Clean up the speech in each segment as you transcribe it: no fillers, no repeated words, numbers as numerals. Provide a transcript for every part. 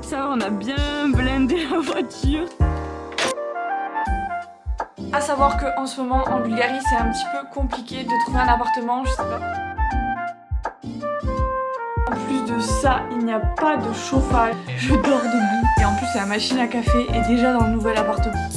Ça va, on a bien blindé la voiture. À savoir qu'en ce moment en Bulgarie c'est un petit peu compliqué de trouver un appartement, je sais pas. En plus de ça, il n'y a pas de chauffage, je dors debout. Et en plus la machine à café est déjà dans le nouvel appartement.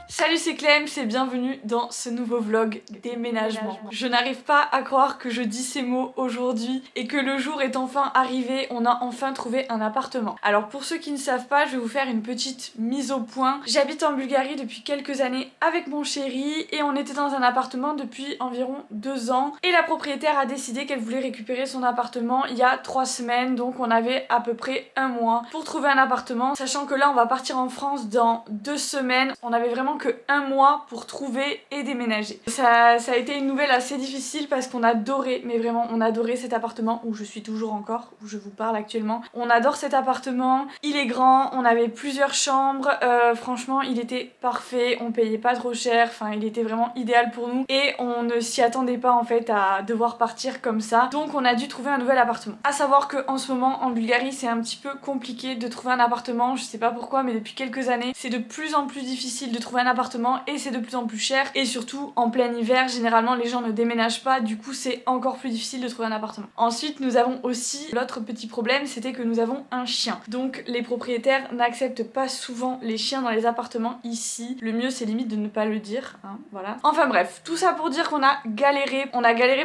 Salut, c'est Clem, c'est bienvenue dans ce nouveau vlog déménagement. Je n'arrive pas à croire que je dis ces mots aujourd'hui et que le jour est enfin arrivé, on a enfin trouvé un appartement. Alors pour ceux qui ne savent pas, je vais vous faire une petite mise au point. J'habite en Bulgarie depuis quelques années avec mon chéri et on était dans un appartement depuis environ 2 ans. Et la propriétaire a décidé qu'elle voulait récupérer son appartement il y a 3 semaines, donc on avait à peu près un mois pour trouver un appartement. Sachant que là on va partir en France dans 2 semaines, on avait vraiment que un mois pour trouver et déménager. Ça a été une nouvelle assez difficile parce qu'on adorait, mais vraiment on adorait cet appartement où je suis toujours encore, où je vous parle actuellement. On adore cet appartement, il est grand, on avait plusieurs chambres, franchement il était parfait, on payait pas trop cher, enfin il était vraiment idéal pour nous et on ne s'y attendait pas en fait à devoir partir comme ça. Donc on a dû trouver un nouvel appartement. À savoir que en ce moment en Bulgarie c'est un petit peu compliqué de trouver un appartement, je sais pas pourquoi mais depuis quelques années c'est de plus en plus difficile de trouver un appartement et c'est de plus en plus cher et surtout en plein hiver généralement les gens ne déménagent pas, du coup c'est encore plus difficile de trouver un appartement. Ensuite nous avons aussi l'autre petit problème, c'était que nous avons un chien, donc les propriétaires n'acceptent pas souvent les chiens dans les appartements ici. Le mieux c'est limite de ne pas le dire, hein, voilà. Enfin bref, tout ça pour dire qu'on a galéré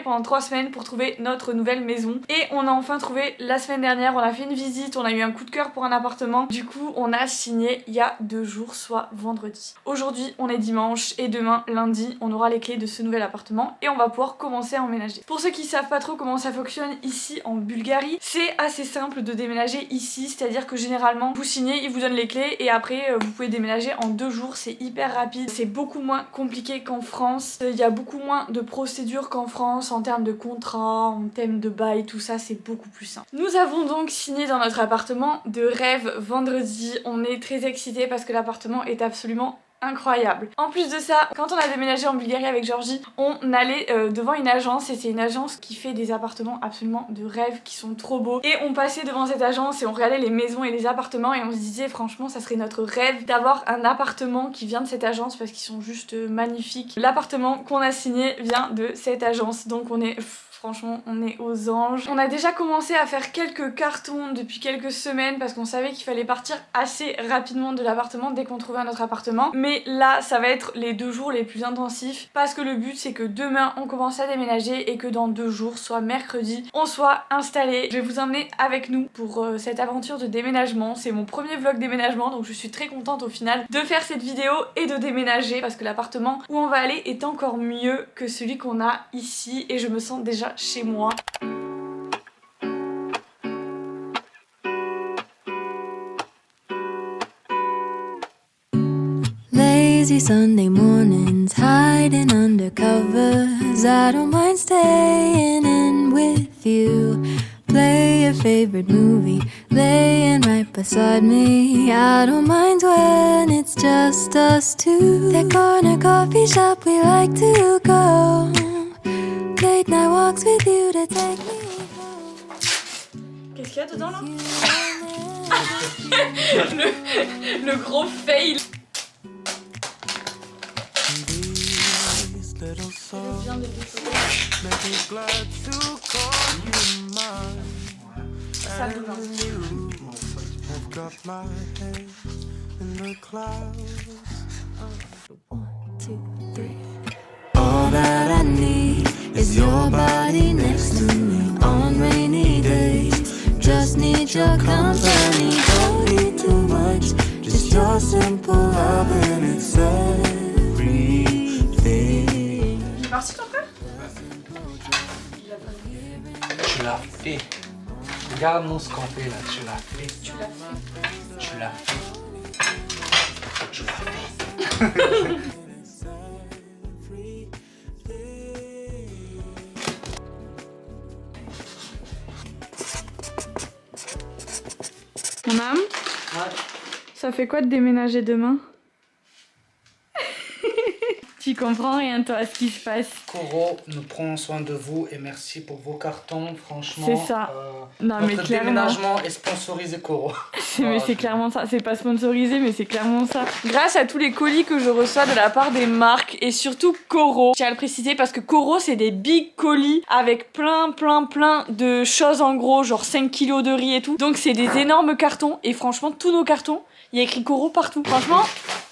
pendant 3 semaines pour trouver notre nouvelle maison et on a enfin trouvé la semaine dernière. On a fait une visite, on a eu un coup de cœur pour un appartement, du coup on a signé il y a 2 jours, soit vendredi. Aujourd'hui on est dimanche et demain lundi on aura les clés de ce nouvel appartement et on va pouvoir commencer à emménager. Pour ceux qui savent pas trop comment ça fonctionne ici en Bulgarie, c'est assez simple de déménager ici, c'est-à-dire que généralement vous signez, ils vous donnent les clés et après vous pouvez déménager en 2 jours, c'est hyper rapide, c'est beaucoup moins compliqué qu'en France, il y a beaucoup moins de procédures qu'en France en termes de contrat, en termes de bail, tout ça c'est beaucoup plus simple. Nous avons donc signé dans notre appartement de rêve vendredi, on est très excités parce que l'appartement est absolument incroyable. En plus de ça, quand on a déménagé en Bulgarie avec Georgie, on allait devant une agence et c'est une agence qui fait des appartements absolument de rêve qui sont trop beaux et on passait devant cette agence et on regardait les maisons et les appartements et on se disait franchement ça serait notre rêve d'avoir un appartement qui vient de cette agence parce qu'ils sont juste magnifiques. L'appartement qu'on a signé vient de cette agence, donc on est... Franchement, on est aux anges. On a déjà commencé à faire quelques cartons depuis quelques semaines parce qu'on savait qu'il fallait partir assez rapidement de l'appartement dès qu'on trouvait un autre appartement. Mais là, ça va être les 2 jours les plus intensifs parce que le but c'est que demain on commence à déménager et que dans 2 jours, soit mercredi, on soit installé. Je vais vous emmener avec nous pour cette aventure de déménagement. C'est mon premier vlog déménagement donc je suis très contente au final de faire cette vidéo et de déménager parce que l'appartement où on va aller est encore mieux que celui qu'on a ici et je me sens déjà chez moi. Lazy Sunday mornings, hiding under covers. I don't mind staying in with you. Play your favorite movie, laying right beside me. I don't mind when it's just us two. That corner coffee shop we like to go. Late night walks with you to take me home. Qu'est-ce qu'il y a dedans là? le gros fail. Ça All that I need is your body next to me on rainy days. Just need your company, don't need too much. Just your simple love and it's everything. Il est parti ton frère? Tu l'as fait. Regarde-nous ce qu'on fait là, tu l'as fait. Tu l'as fait. Tu l'as fait. Tu l'as fait. Mon âme, ça fait quoi de déménager demain? Tu comprends rien toi à ce qui se passe. Coro nous prend soin de vous et merci pour vos cartons, franchement. C'est ça. Non mais Notre clairement. déménagement est sponsorisé Coro. Mais c'est clairement ça. C'est pas sponsorisé mais c'est clairement ça. Grâce à tous les colis que je reçois de la part des marques et surtout Coro, je tiens à le préciser parce que Coro c'est des big colis avec plein de choses en gros, genre 5 kilos de riz et tout. Donc c'est des énormes cartons et franchement tous nos cartons, il y a écrit Coro partout. Franchement,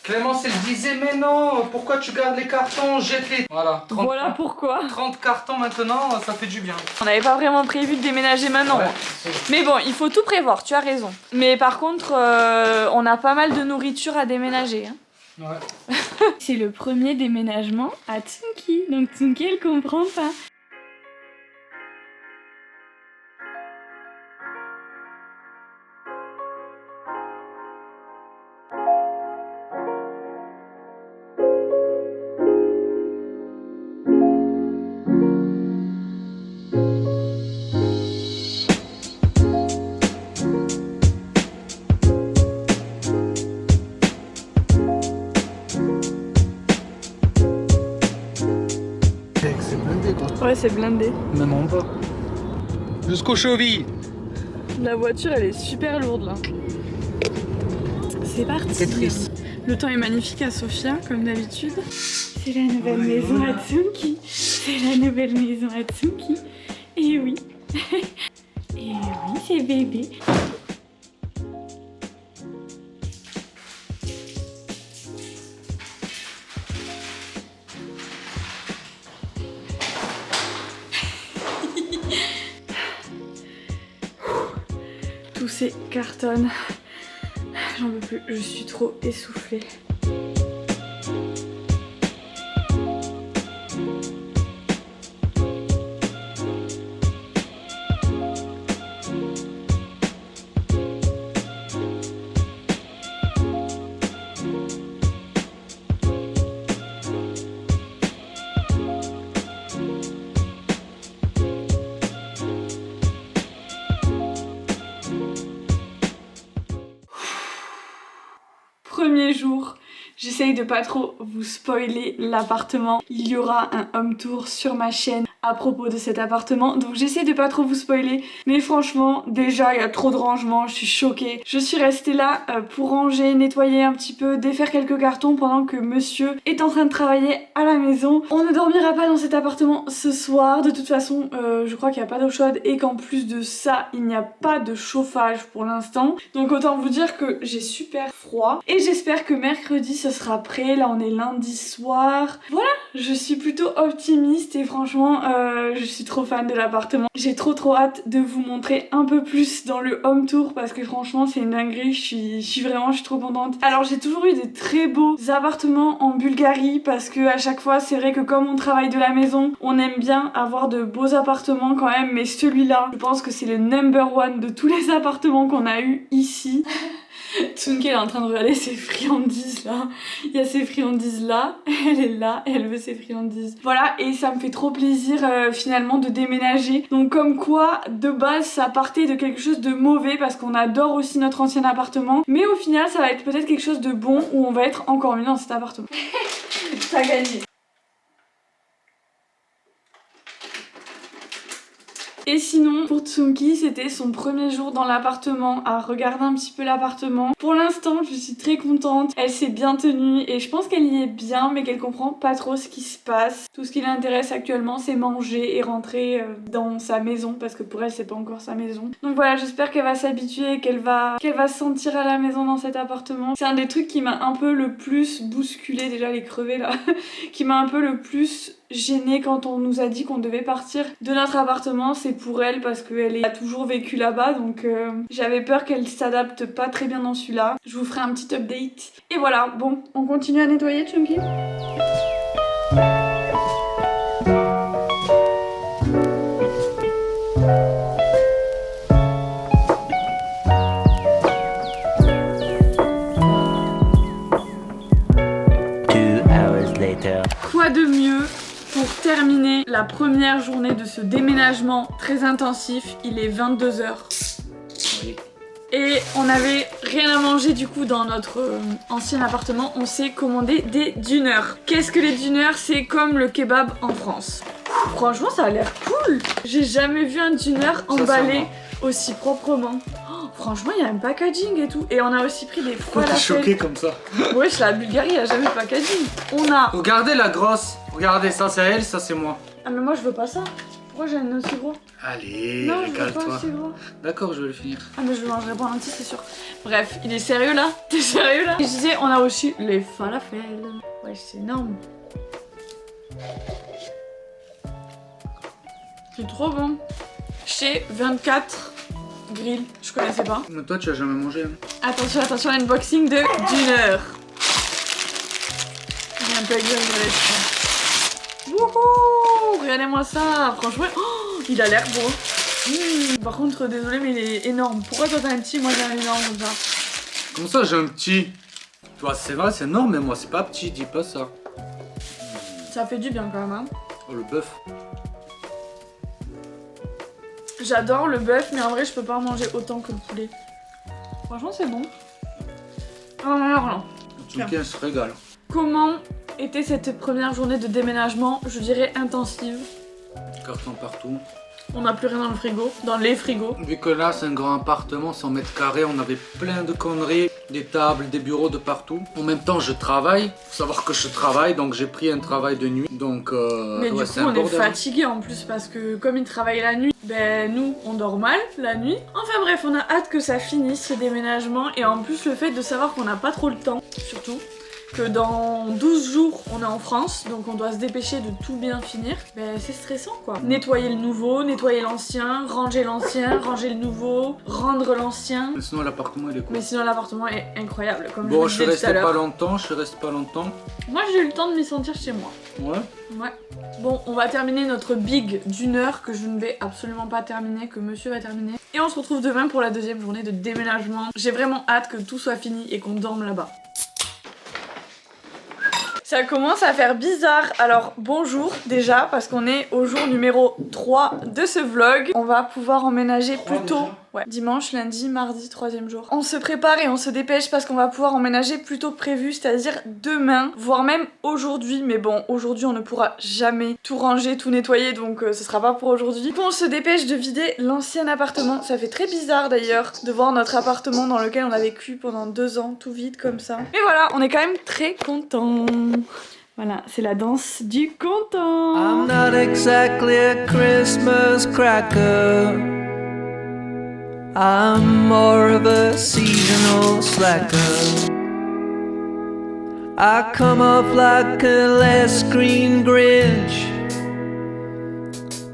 Clémence elle disait mais non, pourquoi tu gardes les cartons, jette-les. Voilà, 30, Voilà pourquoi. 30 cartons maintenant, ça fait du bien. on n'avait pas vraiment prévu de déménager maintenant. Ouais, Mais bon, il faut tout prévoir, tu as raison. Mais par contre, on a pas mal de nourriture à déménager. Hein. ouais. C'est le premier déménagement à Tsunki. Donc Tsunki elle comprend pas. C'est blindé quoi. Ouais, c'est blindé. Même en bas. Jusqu'aux chevilles. La voiture, elle est super lourde là. C'est parti. C'est triste. Le temps est magnifique à Sofia, comme d'habitude. C'est la nouvelle maison à Tsunki. C'est la nouvelle maison à Tsunki. Et oui. Et oui, c'est bébé. Tous ces cartons. J'en peux plus, je suis trop essoufflée. Premier jour, j'essaye de pas trop vous spoiler l'appartement. Il y aura un home tour sur ma chaîne à propos de cet appartement, donc j'essaie de pas trop vous spoiler, mais franchement déjà il y a trop de rangement, je suis choquée. Je suis restée là pour ranger, nettoyer un petit peu, défaire quelques cartons pendant que monsieur est en train de travailler à la maison. On ne dormira pas dans cet appartement ce soir, de toute façon je crois qu'il n'y a pas d'eau chaude et qu'en plus de ça il n'y a pas de chauffage pour l'instant, donc autant vous dire que j'ai super froid et j'espère que mercredi ce sera prêt. Là on est lundi soir, voilà, je suis plutôt optimiste et franchement je suis trop fan de l'appartement. J'ai trop hâte de vous montrer un peu plus dans le home tour parce que franchement c'est une dinguerie, je suis trop contente. Alors j'ai toujours eu des très beaux appartements en Bulgarie parce que à chaque fois c'est vrai que comme on travaille de la maison, on aime bien avoir de beaux appartements quand même, mais celui-là je pense que c'est le number one de tous les appartements qu'on a eu ici. Tsunki elle est en train de regarder ses friandises là. Il y a ses friandises là, elle est là, elle veut ses friandises. Voilà, et ça me fait trop plaisir finalement de déménager. Donc comme quoi, de base ça partait de quelque chose de mauvais parce qu'on adore aussi notre ancien appartement. Mais au final ça va être peut-être quelque chose de bon où on va être encore mieux dans cet appartement. T'as gagné. Et sinon, pour Tsunki, c'était son premier jour dans l'appartement, à regarder un petit peu l'appartement. Pour l'instant, je suis très contente. Elle s'est bien tenue et je pense qu'elle y est bien, mais qu'elle comprend pas trop ce qui se passe. Tout ce qui l'intéresse actuellement, c'est manger et rentrer dans sa maison, parce que pour elle, c'est pas encore sa maison. Donc voilà, j'espère qu'elle va s'habituer, qu'elle va se sentir à la maison dans cet appartement. C'est un des trucs qui m'a un peu le plus bousculé, déjà les crevés là, qui m'a un peu le plus gênée quand on nous a dit qu'on devait partir de notre appartement. C'est pour elle parce qu'elle a toujours vécu là-bas, donc j'avais peur qu'elle s'adapte pas très bien dans celui-là. Je vous ferai un petit update. Et voilà, bon, on continue à nettoyer, Tsunki ? Quoi de mieux pour terminer la première journée de ce déménagement très intensif? Il est 22h. Oui. Et on n'avait rien à manger du coup dans notre ancien appartement. On s'est commandé des diners. Qu'est-ce que les diners? C'est comme le kebab en France. Franchement, ça a l'air cool. J'ai jamais vu un diner emballé aussi proprement. Oh, franchement, il y a un packaging et tout. Et on a aussi pris des Pourquoi t'es falafels. choqué comme ça? Wesh, la Bulgarie, il y a jamais de packaging. On a... Regardez la grosse. Regardez, ça c'est elle, ça c'est moi. Ah mais moi je veux pas ça. Pourquoi j'ai un aussi gros? Allez, Non, je veux pas régale-toi. aussi gros. D'accord, je vais le finir. Ah mais je le mangerai pas en entier, c'est sûr. Bref, il est sérieux là? T'es sérieux là? Et je disais, on a aussi les falafels. Ouais, c'est énorme. C'est trop bon. Chez 24 Grill, je connaissais pas. Mais toi, tu as jamais mangé. Hein. Attention, attention, unboxing de dinner. J'ai un peu exagéré, je crois. Wouhou! Regardez-moi ça. Franchement, oh, il a l'air beau. Par contre, désolé, mais il est énorme. Pourquoi toi t'as un petit, moi j'ai un énorme comme ça? Comment ça, j'ai un petit? Toi, c'est vrai, c'est énorme, mais moi, c'est pas petit, dis pas ça. Ça fait du bien quand même, hein. Oh, le bœuf. J'adore le bœuf, mais en vrai, je peux pas en manger autant que le poulet. Franchement, c'est bon. Alors, Quelqu'un se régale. comment était cette première journée de déménagement? Je dirais intensive. Carton partout. On n'a plus rien dans le frigo, dans les frigos. Vu que là, c'est un grand appartement, 100 mètres carrés, on avait plein de conneries, des tables, des bureaux de partout. En même temps, je travaille. Faut savoir que je travaille, donc j'ai pris un travail de nuit. Donc, Mais ouais, du c'est coup, un on est bordel. fatigué en plus parce que comme il travaille la nuit, ben nous, on dort mal la nuit. Enfin bref, on a hâte que ça finisse ce déménagement et en plus le fait de savoir qu'on n'a pas trop le temps, surtout. Que dans 12 jours on est en France, donc on doit se dépêcher de tout bien finir, ben c'est stressant quoi. Nettoyer le nouveau, nettoyer l'ancien, ranger le nouveau, rendre l'ancien. Mais sinon, l'appartement, il est cool. Mais sinon l'appartement est incroyable, comme Bon, je je vous suis disais tout à resté pas l'heure. longtemps, je suis resté pas longtemps. Moi j'ai eu le temps de m'y sentir chez moi. Ouais. Ouais. Bon, on va terminer notre big d'une heure que je ne vais absolument pas terminer, que monsieur va terminer. Et on se retrouve demain pour la deuxième journée de déménagement. J'ai vraiment hâte que tout soit fini et qu'on dorme là-bas. Ça commence à faire bizarre. Alors bonjour déjà parce qu'on est au jour numéro 3 de ce vlog. On va pouvoir emménager plus tôt. Ouais, dimanche, lundi, mardi, troisième jour. On se prépare et on se dépêche parce qu'on va pouvoir emménager plus tôt que prévu, c'est-à-dire demain, voire même aujourd'hui. Mais bon, aujourd'hui on ne pourra jamais tout ranger, tout nettoyer, donc ce sera pas pour aujourd'hui. Du coup on se dépêche de vider l'ancien appartement. Ça fait très bizarre d'ailleurs de voir notre appartement dans lequel on a vécu pendant 2 ans, tout vide comme ça. Mais voilà, on est quand même très contents. Voilà, c'est la danse du content. I'm not exactly a Christmas cracker. I'm more of a seasonal slacker. I come off like a less green Grinch,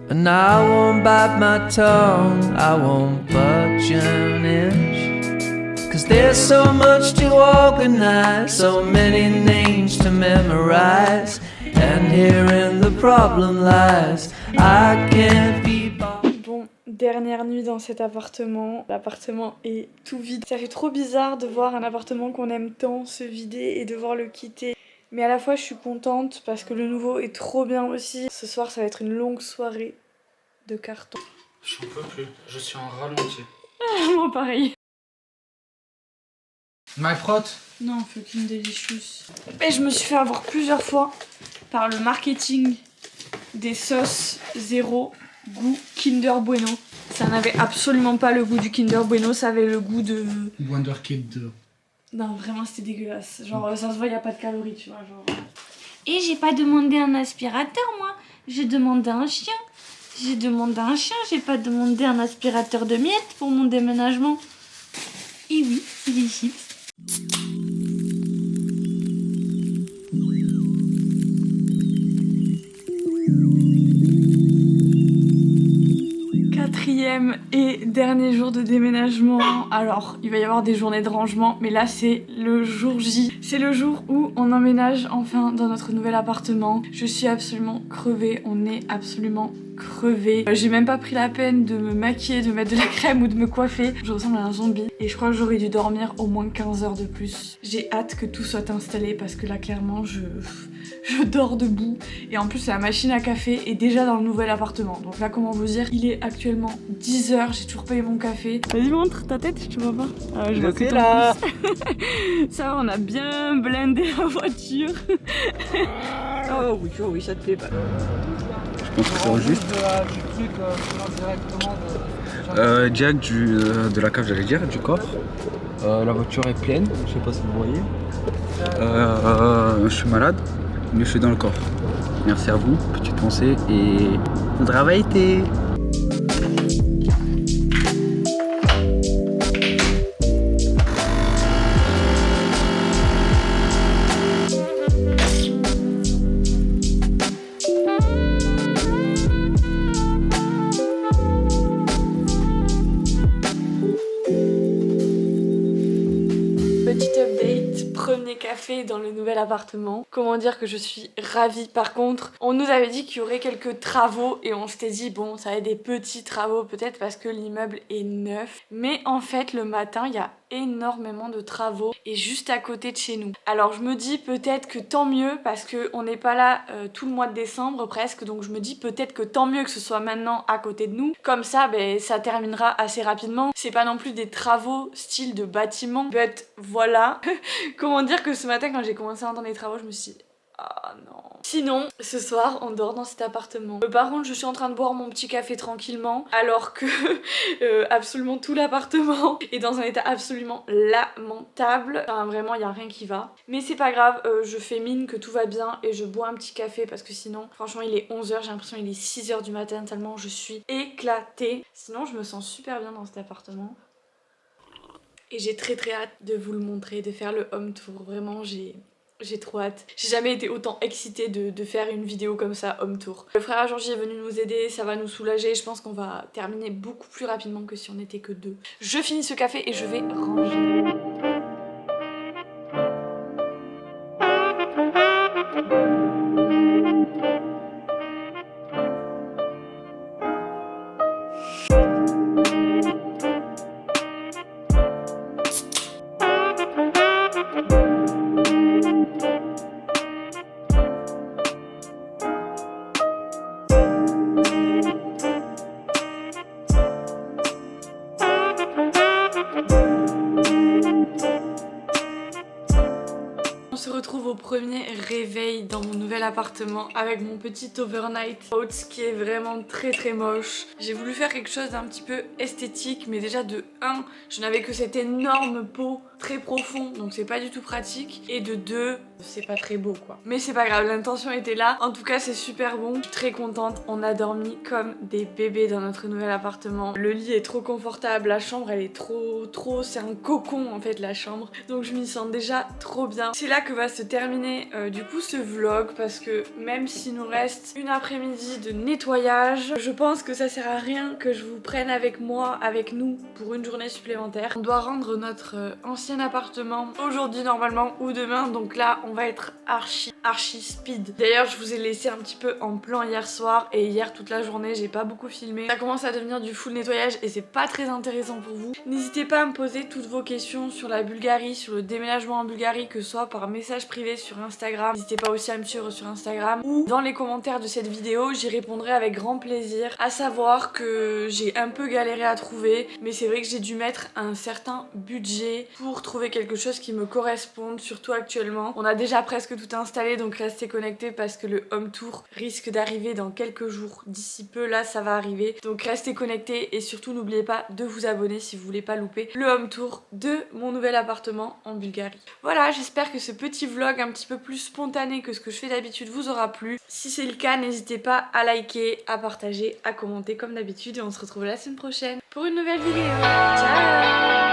and I won't bite my tongue, I won't budge an inch. 'Cause there's so much to organize, so many names to memorize, and herein the problem lies, I can't be bothered. Bon, dernière nuit dans cet appartement. L'appartement est tout vide. Ça fait trop bizarre de voir un appartement qu'on aime tant se vider et devoir le quitter. Mais à la fois je suis contente parce que le nouveau est trop bien aussi. Ce soir ça va être une longue soirée de carton. J'en peux plus, je suis en ralenti. Moi pareil. My prot? Non, fucking delicious. Et je me suis fait avoir plusieurs fois par le marketing des sauces zéro goût Kinder Bueno. Ça n'avait absolument pas le goût du Kinder Bueno, ça avait le goût de... Wonder Kid 2. Non, vraiment c'était dégueulasse. Genre ça se voit, y a pas de calories, tu vois. Genre... Et j'ai pas demandé un aspirateur, moi. J'ai demandé un chien. J'ai demandé un chien, j'ai pas demandé un aspirateur de miettes pour mon déménagement. Et oui, c'est des chips. Quatrième et dernier jour de déménagement. Alors, il va y avoir des journées de rangement, mais là c'est le jour J. C'est le jour où on emménage enfin dans notre nouvel appartement. Je suis absolument crevée, on est absolument crevée. J'ai même pas pris la peine de me maquiller, de mettre de la crème ou de me coiffer. Je ressemble à un zombie et je crois que j'aurais dû dormir au moins 15 heures de plus. J'ai hâte que tout soit installé parce que là clairement je dors debout. Et en plus la machine à café est déjà dans le nouvel appartement. Donc là comment vous dire, il est actuellement 10 h, j'ai toujours payé mon café. Vas-y montre ta tête, je te vois pas. Ah, je vois que là. Ça on a bien blindé la voiture. Oh oui, ça te plaît pas. Je pense que c'est juste. Direct de la cave, j'allais dire, du coffre. La voiture est pleine, je sais pas si vous voyez. Je suis malade, mais je suis dans le coffre. Merci à vous, petite pensée et bon travail été. Petit update, premier café dans le nouvel appartement. Comment dire que je suis ravie. Par contre, on nous avait dit qu'il y aurait quelques travaux et on s'était dit bon, ça va être des petits travaux peut-être parce que l'immeuble est neuf. Mais en fait, le matin, il y a énormément de travaux et juste à côté de chez nous. Alors je me dis peut-être que tant mieux parce qu'on n'est pas là tout le mois de décembre presque, donc je me dis peut-être que tant mieux que ce soit maintenant à côté de nous. Comme ça, ben, ça terminera assez rapidement. C'est pas non plus des travaux style de bâtiment, but voilà. Comment dire que ce matin quand j'ai commencé à entendre les travaux, je me suis dit ah non. Sinon, ce soir, on dort dans cet appartement. Par contre, je suis en train de boire mon petit café tranquillement, alors que absolument tout l'appartement est dans un état absolument lamentable. Enfin, vraiment, il n'y a rien qui va. Mais c'est pas grave, je fais mine que tout va bien et je bois un petit café parce que sinon, franchement, il est 11 h, j'ai l'impression qu'il est 6 h du matin tellement je suis éclatée. Sinon, je me sens super bien dans cet appartement. Et j'ai très hâte de vous le montrer, de faire le home tour. Vraiment, j'ai trop hâte. J'ai jamais été autant excitée de faire une vidéo comme ça, home tour. Le frère à Georgie est venu nous aider, ça va nous soulager. Je pense qu'on va terminer beaucoup plus rapidement que si on n'était que deux. Je finis ce café et je vais ranger. On se retrouve au premier réveil dans mon nouvel appartement avec mon petit overnight oats qui est vraiment très moche. J'ai voulu faire quelque chose d'un petit peu esthétique, mais déjà de 1, je n'avais que cet énorme pot très profond, donc c'est pas du tout pratique, et de 2, c'est pas très beau quoi. Mais c'est pas grave, l'intention était là. En tout cas, c'est super bon, je suis très contente. On a dormi comme des bébés dans notre nouvel appartement. Le lit est trop confortable, la chambre elle est trop, c'est un cocon en fait la chambre. Donc je m'y sens déjà trop bien. C'est là que va se terminer du coup ce vlog, parce que même s'il nous reste une après-midi de nettoyage, je pense que ça sert à rien que je vous prenne avec moi, avec nous, pour une journée supplémentaire. On doit rendre notre ancien appartement aujourd'hui normalement ou demain, donc là on va être archi speed. D'ailleurs je vous ai laissé un petit peu en plan hier soir, et hier toute la journée j'ai pas beaucoup filmé. Ça commence à devenir du full nettoyage et c'est pas très intéressant pour vous. N'hésitez pas à me poser toutes vos questions sur la Bulgarie, sur le déménagement en Bulgarie, que ce soit par message privé sur Instagram. N'hésitez pas aussi à me suivre sur Instagram ou dans les commentaires de cette vidéo, j'y répondrai avec grand plaisir. À savoir que j'ai un peu galéré à trouver, mais c'est vrai que j'ai dû mettre un certain budget pour trouver quelque chose qui me corresponde, surtout actuellement. On a déjà presque tout installé, donc restez connectés parce que le home tour risque d'arriver dans quelques jours. D'ici peu, là, ça va arriver. Donc restez connectés et surtout n'oubliez pas de vous abonner si vous voulez pas louper le home tour de mon nouvel appartement en Bulgarie. Voilà, j'espère que ce petit vlog un petit peu plus spontané que ce que je fais d'habitude vous aura plu. Si c'est le cas, n'hésitez pas à liker, à partager, à commenter comme d'habitude, et on se retrouve la semaine prochaine pour une nouvelle vidéo. Ciao!